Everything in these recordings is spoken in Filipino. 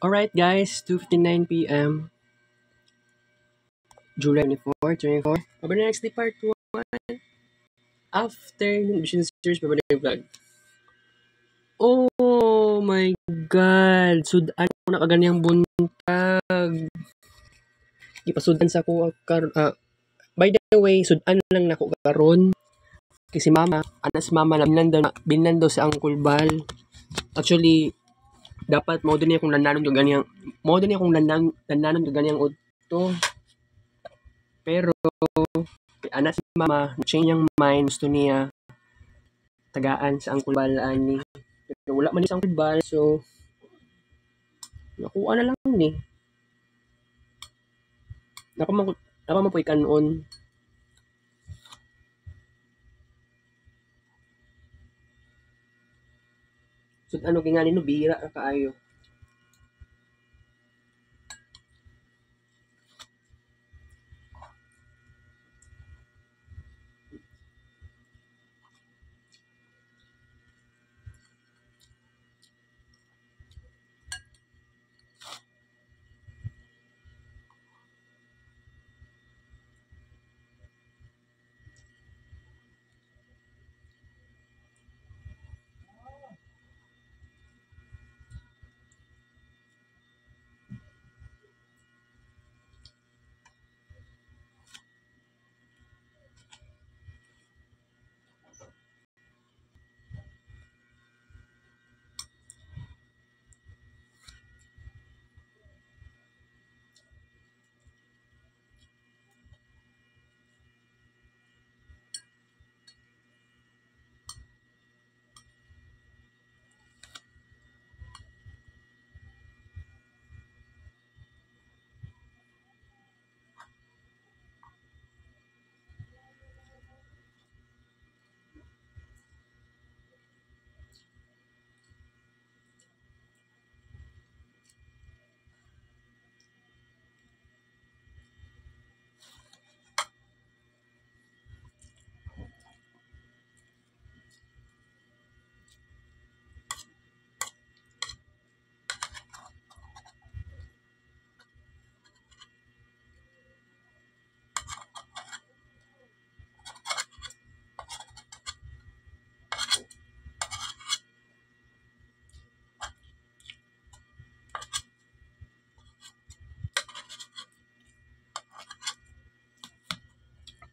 Alright guys, 2:59 p.m. July 24, 24. Over the next day part 1. After Mission Series, babalik yung vlog. Oh my God! Sudan ko na kaganyang buntag. Ipasudan sa ko by the way, sudan lang nako karon. Kasi mama, anas mama na binando sa Uncle Bal. Actually, dapat mo din akong nananon yung ganyang udto. Pero anak si mama change yung mind, gusto niya tagaan sa Uncle Bal ani. Pero wala man sa Uncle Bal, so nakuha na lang ni. Napa man po'y kanon. So ano gingali no bira ka kaayo.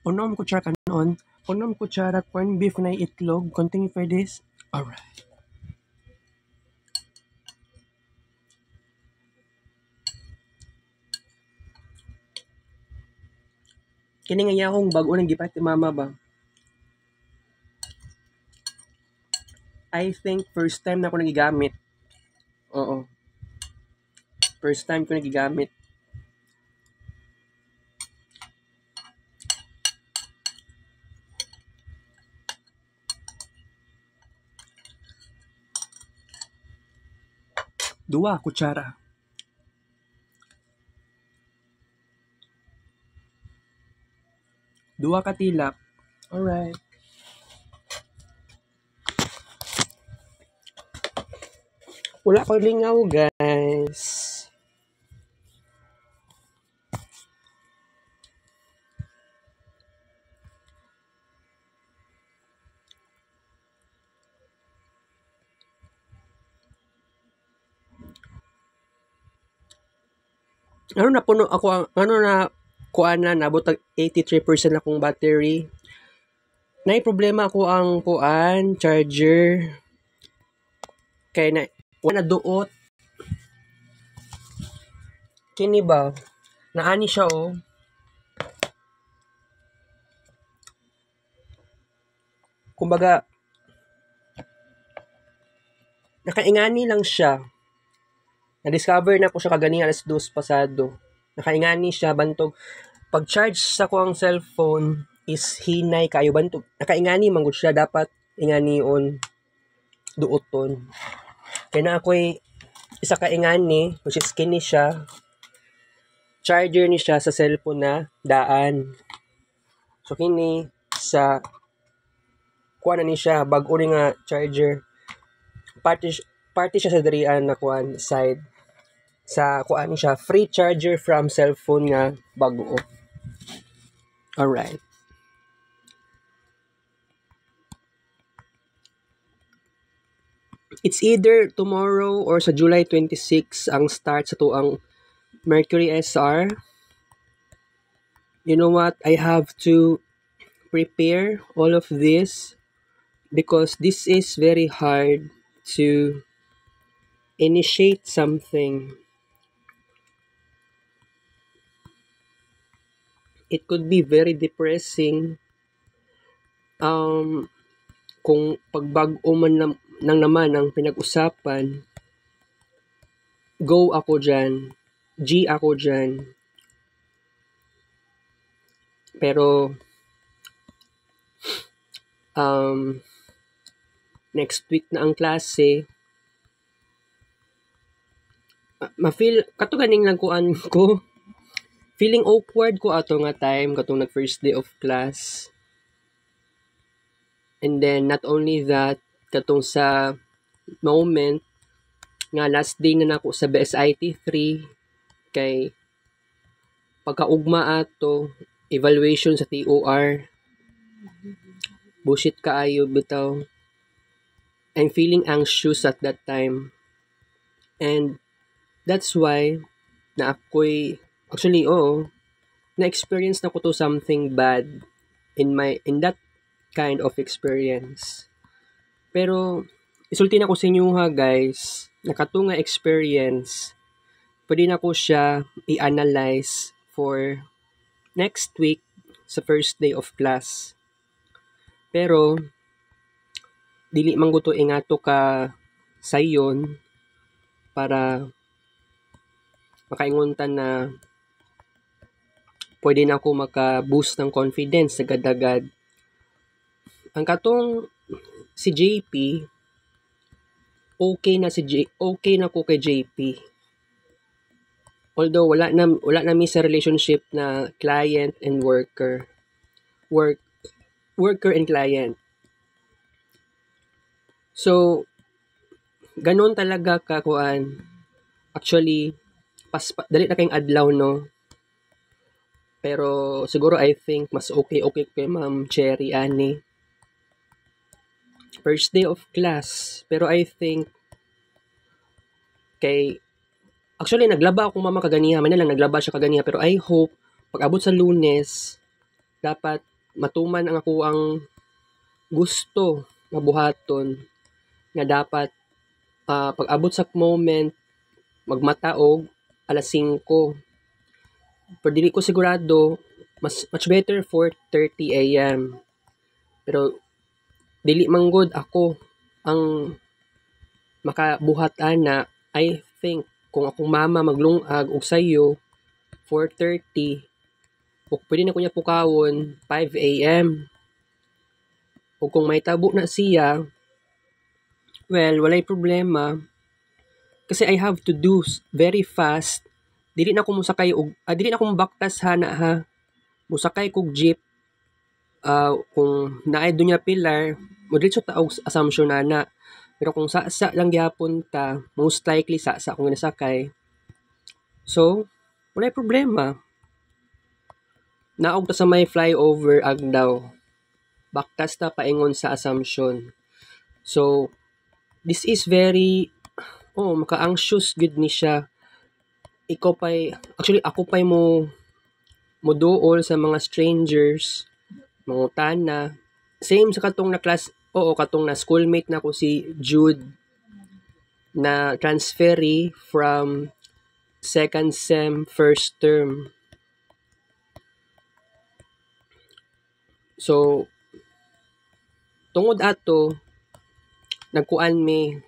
Unom kutsara kanon. Unom kutsara corned beef na itlog. Continue for this. Alright. Kini nga akong bago nang gipat ni mama ba? I think first time na ako nagigamit. Oo. First time ko nagigamit. Dua kutsara. Dua ka tilap. Alright. Wala ko lingaw, guys. Ano na puno ako kuan na nabot 83% akong battery. Nay problema ako ang kuan charger. Kay na duot. Kini ba? Naani siya oh. Kumbaga nakaingani lang siya. Na-discover na ko siya kagani alas 2 pasado. Nakaingani siya bantog. Pag-charge sa ko ang cellphone is hinay kayo bantog. Nakaingani man gud siya dapat ingani-on duoton. Kaya na ako'y isa ka ingani which is kini siya. Charger ni siya sa cellphone na daan. So kini sa kuha na ni siya bag-o ni nga charger. Party siya sa dirian na kuan side. sa kuan siya free charger from cellphone nga bag-o. Alright. It's either tomorrow or sa July 26 ang start sa tuang Mercury SR. You know what? I have to prepare all of this because this is very hard to initiate something. It could be very depressing kung pagbag-o man nang naman ang pinag-usapan. Go ako dyan. G ako dyan. Pero next week na ang klase, ma-feel kato ganing lang kuan ko. Feeling awkward ko ato nga time katong nag first day of class. And then not only that, katong sa moment nga last day na nako sa BSIT 3 kay pagkaugma ato evaluation sa TOR. Bullshit kaayo bitaw. I'm feeling anxious at that time. And that's why na ako'y actually na-experience na ko to something bad in that kind of experience. Pero isulti na ko sa inyo ha guys, nakatunga experience, pwede na ko siya i-analyze for next week sa first day of class. Pero dili man ko to ingato ka sayon para makainguntan na pwede na ako maka-boost ng confidence agad-agad. Ang katong si JP, okay na ko kay JP. Although wala na mi sa relationship na client and worker. Worker and client. So ganon talaga ka kuan. Actually dali na kayong adlaw no. Pero siguro I think mas okay kay Ma'am Cherry ani. First day of class. Pero I think actually naglaba ako mama kaganiha. Man lang naglaba siya kaganiha. Pero I hope pag abot sa Lunes dapat matuman ang ako ang gusto mabuhaton nga dapat pag abot sa moment magmataog alas 5. Pero dili ko sigurado, much better 4:30 AM. Pero dili manggod ako ang makabuhat ana. I think kung akong mama maglungag og sayo 4:30 o pwede na ko niya pukawon 5 AM. O kung may tabo na siya, well, walay problema. Kasi I have to do very fast. Dili na ko musakay og dili na ko baktas hana ha. Musakay kog jeep. Kung naay dunya pilar, mo diretso ta og assumption na. Pero kung sa lang gyapon ta, most likely sa akong nasakay. So, walay problema. Naog ta sa may flyover Agdaw. Baktas ta paingon sa assumption. So, this is very maka-anxious gud ni siya. Ako pa'y mo duol sa mga strangers, mga tana. Same sa katong na class, katong na schoolmate na ko si Jude na transferee from second sem, first term. So, tungod ato, nagkuan mi,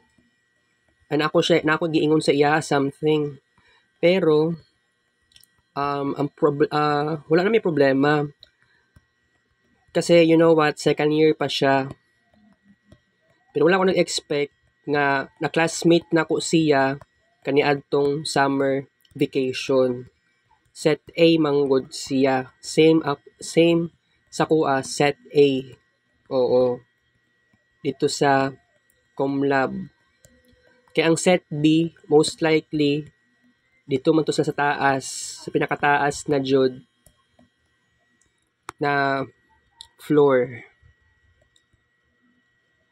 na ako giingon sa iya something. Pero, wala na may problema. Kasi, you know what, second year pa siya. Pero wala ko nag-expect nga na-classmate na ko siya kaniadtong summer vacation. Set A manggod siya. Same sa kuha, set A. Oo. Dito sa Comlab. Kaya ang set B, most likely, Dito man to sa taas, sa pinakataas na jud na floor.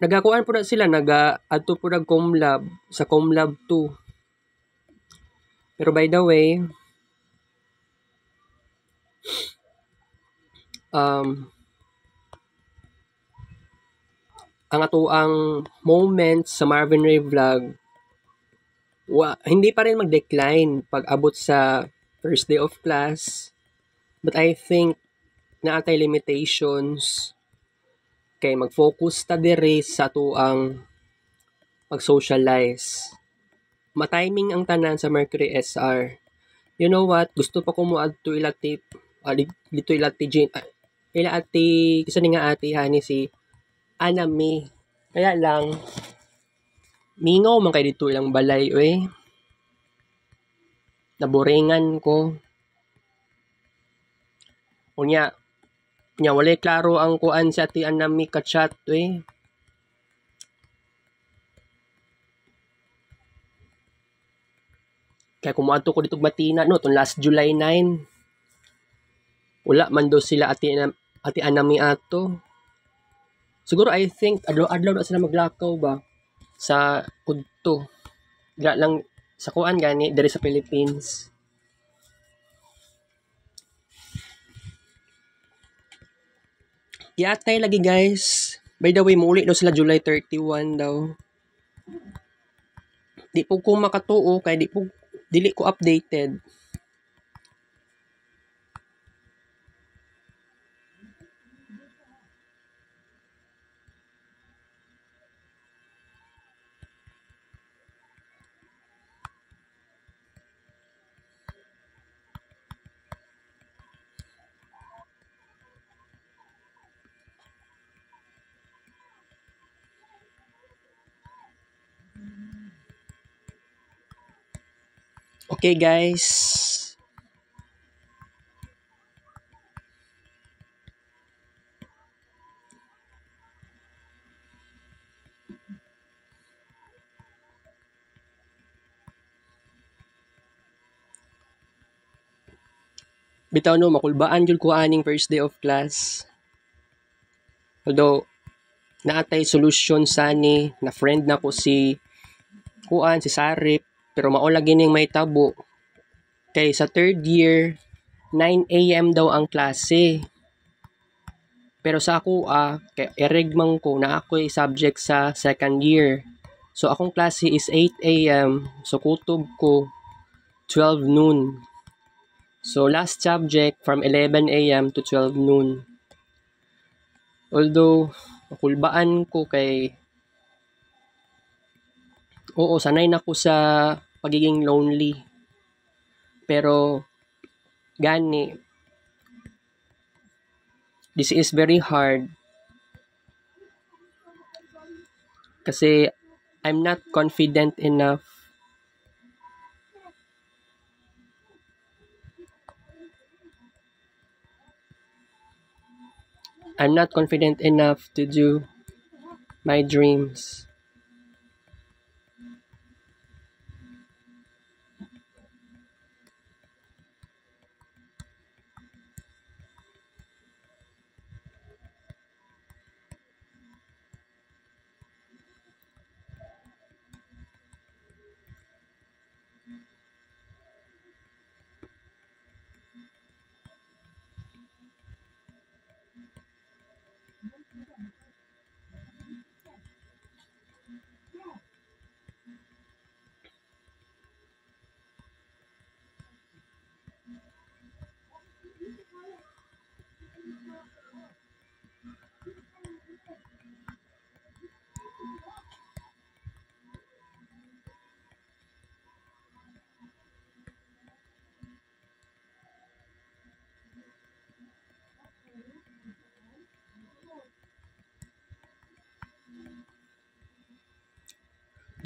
Nagakuan po na sila, adto po nag Comlab sa Comlab 2. Pero by the way, ang atoang moment sa Marvin Ray Vlog, hindi pa rin mag-decline pag abot sa first day of class. But I think naatay limitations kay mag-focus ta diri sa atoang pag-socialize. Ma-timing ang tanan sa Mercury SR. You know what? Gusto pa ko mo adto ilati dito ilati Jane. Ila ati kasi nga ati hani si Anami. Kaya lang mingaw man kay dito ilang balay naboringan ko. Unya walay klaro ang kuan sa ati Anami ka chat Kaya kumuadto ko dito Matina no tong last July 9. Wala man do sila ati Anami ato. Siguro I think adlaw na sila maglakaw ba sa kudto. Lang sa kuan gani diri sa Philippines. Yatay lagi guys. By the way, muuli daw sila July 31 daw. Di po ko makatuo kay dili ko updated. Okay guys. Bitaw no makulbaan jud ko aning first day of class. Although naatay solution sani na friend na ko si Sarip, pero mao lagi ning may tabo. Kay sa third year 9 AM daw ang klase. Pero sa ako kay erigmang ko na ako'y subject sa second year. So akong klase is 8 AM. So kutob ko 12 noon. So last subject from 11 AM to 12 noon. Although makulbaan ko kay sanay na ko sa pagiging lonely. Pero gani this is very hard kasi I'm not confident enough to do my dreams.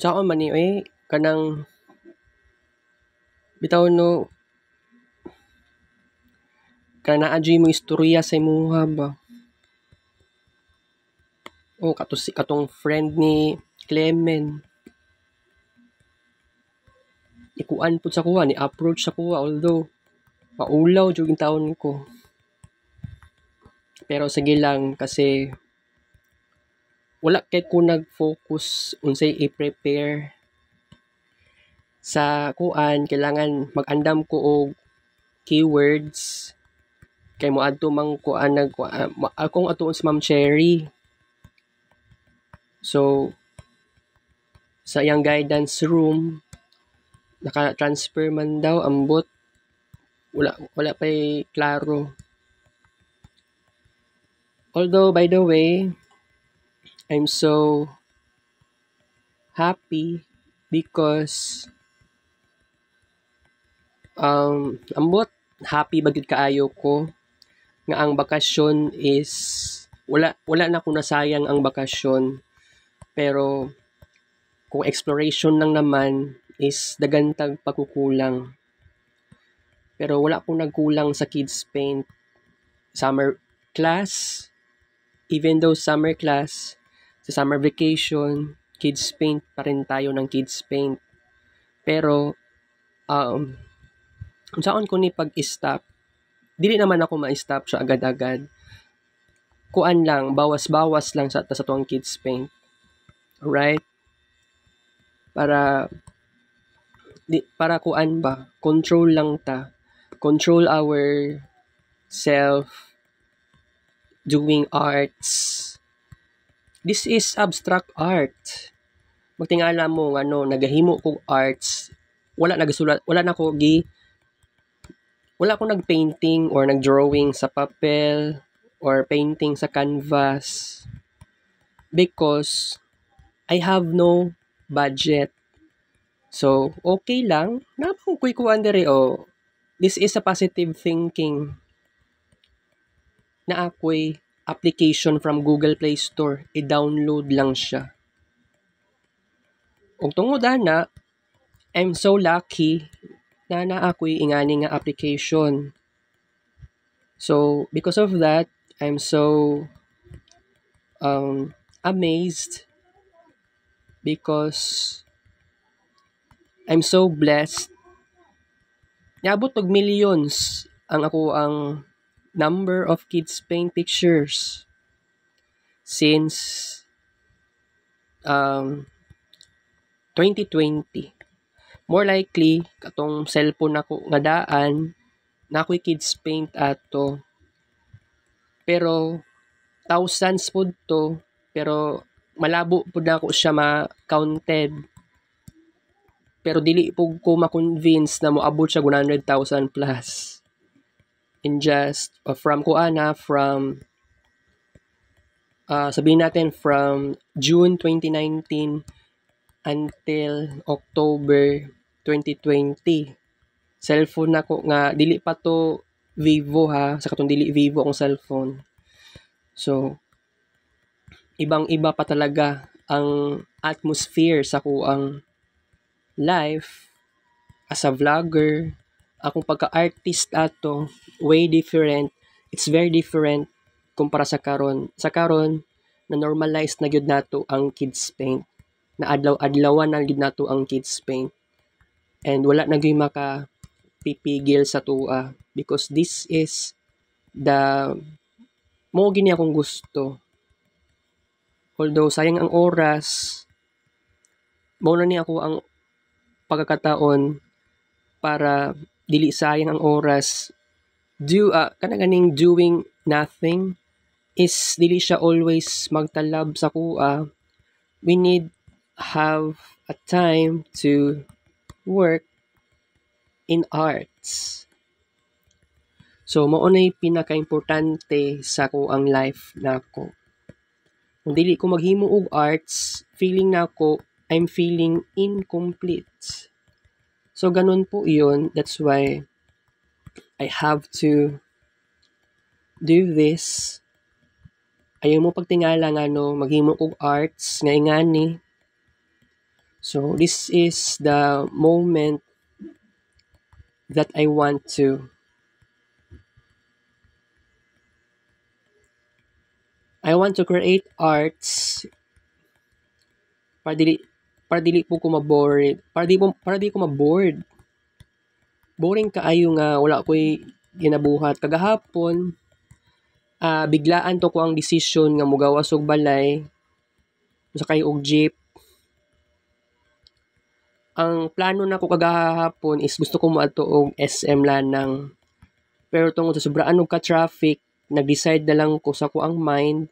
Saan man kanang bitaw no kana adjay mo istorya sa imuha ba. Katong friend ni Clement. ikuan po sa kuha, ni-approach sa kuha, although, maulaw jud yung taon ko. Pero sige lang, kasi, wala kay ko nag-focus unsay i-prepare sa kuan, kailangan mag-andam ko og keywords, kay moadto mang kuan akong atuon si Ma'am Cherry. So, sa iyang guidance room, naka-transfer man daw, ambot, wala pa'y klaro. Although, by the way, I'm so happy because ambot, happy bagid kaayo ko nga ang bakasyon is wala na ko nasayang ang bakasyon, pero kung exploration lang naman is dagantag pagkukulang. Pero wala akong nagkulang sa kids paint summer class, even though summer class, sa summer vacation, kids paint pa rin tayo ng kids paint. Pero kung saan ko ni pag-stop, dili naman ako ma-stop siya agad-agad. Kuan lang, bawas-bawas lang sa tuwang kids paint. Right? Para kuan ba, control lang ta. Control our self doing arts. This is abstract art. Magtingala mo nagahimo kog arts, wala ko nagpainting or nagdrawing sa papel or painting sa canvas because I have no budget. So, okay lang. Napang kuy-kuan dere this is a positive thinking na ako'y application from Google Play Store. I-download lang siya. Ug tungod ana, I'm so lucky na ako'y ingani nga application. So, because of that, I'm so amazed because I'm so blessed. Niabot og millions ang number of kids paint pictures since 2020. More likely, katong cellphone ako nga daan, na ako'y kids paint ato. Pero, thousands po to, pero malabo po na ako siya ma-counted. Pero dili po ko ma-convince na moabot siya 100,000 plus. In just, from sabihin natin from June 2019 until October 2020. Cellphone nako nga dili pa to Vivo ha, sa katong dili Vivo akong cellphone. So ibang-iba pa talaga ang atmosphere sa kuang life as a vlogger. Akong pagka-artist ato way different. It's very different kumpara sa karon. Sa karon na normalized na gyud nato ang kids paint. Na adlaw-adlawan na gyud nato ang kids paint. And wala na gyud pipigil sa tua because this is the mo gini akong gusto. Although sayang ang oras, mo na ni ako ang pagkakataon para dili sayang ang oras. Kanang doing nothing is dili siya always magtalab sa kuha. We need have a time to work in arts. So, mao na'y pinaka-importante sa kuang life nako. Kung dili ko maghimo og arts, feeling nako I'm feeling incomplete. So, ganun po yun. That's why I have to do this. Ayaw mo pagtingala nga maghimo og arts nga ingani. So, this is the moment that I want to create arts para dili po ko mabored, para di ko mabored. Boring kaayo nga wala ko'y ginabuhat kagahapon. Biglaan to ko ang desisyon nga mogawas og balay sakay og jeep. Ang plano nako kagahapon is gusto ko moadto og SM Lanang. Pero tungod sa sobraan og ka-traffic, nag-decide na lang ko sa kuang mind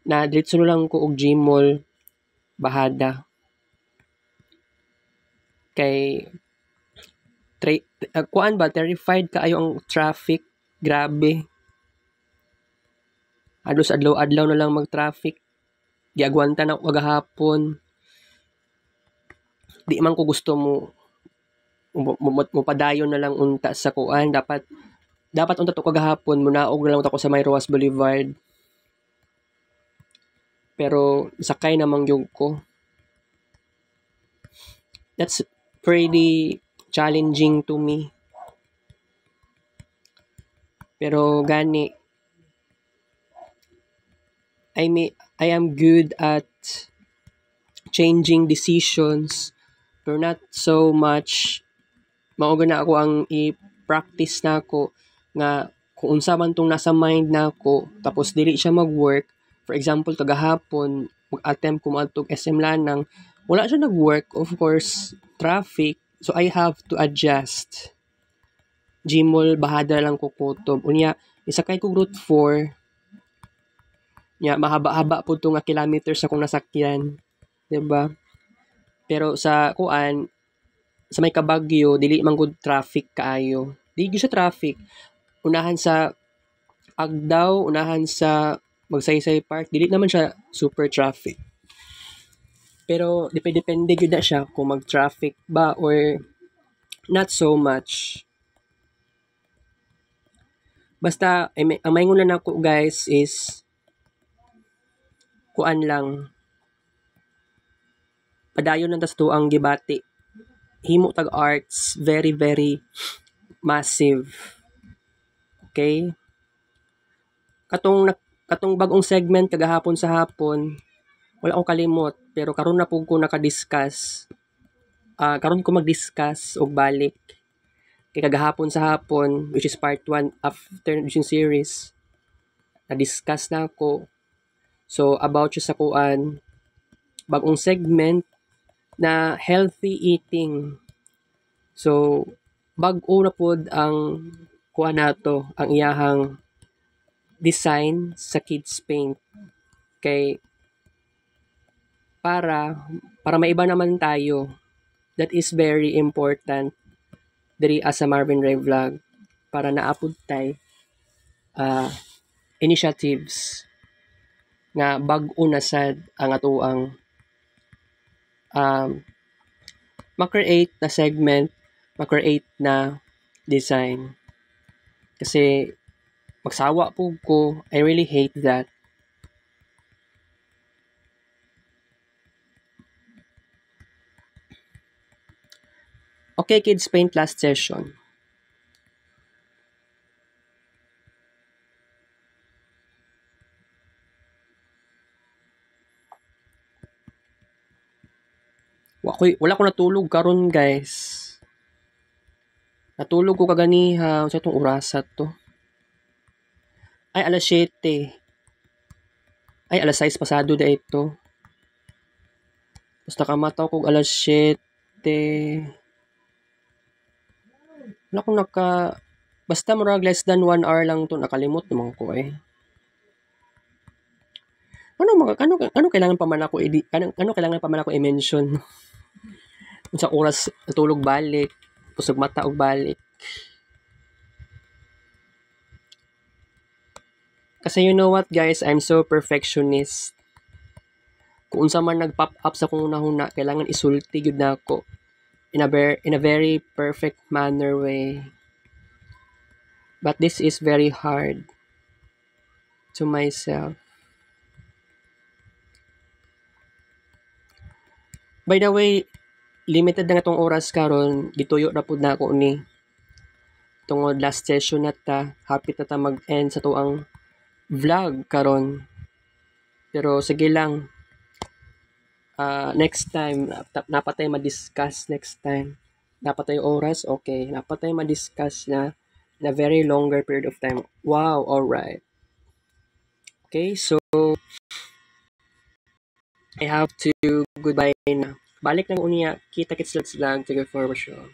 na diretso na lang ko og Gmall Bahada. Kay kuan ba terrified kaayo ang traffic, grabe. Halos adlaw-adlaw na lang mag-traffic. Giagwanta na ako kagahapon. Di man ko gusto mo padayon na lang unta sa kuan. Dapat unta to kagahapon munaog na lang ako sa May Roas Boulevard. Pero sakay namang yung ko. That's pretty challenging to me. Pero gani I am good at changing decisions pero not so much mao na ako ang i-practice na ako nga kung unsa man tong nasa mind na ako tapos dili siya mag-work. For example, kagahapon mag-attempt ko maadtog SM Lanang, wala siya nag-work, of course, traffic. So I have to adjust. Gmall Bahada lang ko kutob. Unya, isakay ko route 4. Nya mahaba-haba po to nga kilometers akong nasakyan. 'Di ba? Pero sa kuan sa may Kabagyo dili man gud traffic kaayo. Dili gyud siya traffic. Unahan sa Agdaw, unahan sa Magsaysay Park, dili naman siya super traffic. Pero depende gyud na siya kung mag-traffic ba or not so much. Basta ang maingon na nako guys is kuan lang. Padayon lang tas tuang gibati. Himo tag arts, very very massive. Okay? Katong bagong segment kagahapon sa hapon, wala akong kalimot pero karon na pug ko naka-discuss. Karon ko mag-discuss og balik kay kagahapon sa hapon which is part 1 after yung series. Na-discuss na ako. So about sa kuan bagong segment na healthy eating. So bag-o na pod ang kuan nato, ang iyahang design sa Kids Paint. Kay para maiba naman tayo. That is very important diri as a Marvin Ray Vlog para naapod tay initiatives nga bag-o na sad ang atuang ma-create na segment, ma-create na design. Kasi magsawa po ko, I really hate that. Okay, Kids Paint last session. Wala ko natulog karon guys. Natulog ko kaganiha sa itong orasat to. Ay, alas 7. Ay, alas 6 pasado na ito. Tapos nakamataw ko alas 7. Wala ko basta murag less than 1 hour lang to, nakalimot naman ko eh. Ano kailangan pa man ako ano kailangan pa man ako i-mention? Sa oras natulog balik, pusog mata og balik. Kasi you know what guys, I'm so perfectionist. Kung unsa man nag-pop up sa kong nahuna, kailangan isulti gyud na ako in a very perfect manner way. But this is very hard to myself. By the way, limited na itong oras karon, gituyo na pud na ako ni tungod last session na ta, hapit na ta mag-end sa tuang vlog karon. Pero sige lang. next time, dapat tayo ma-discuss next time. Dapat tayo oras, okay. Dapat tayo ma-discuss na in a very longer period of time. Wow, alright. Okay, so I have to goodbye na. Balik na ko niya. Kita kits let's vlog. Take care for sure.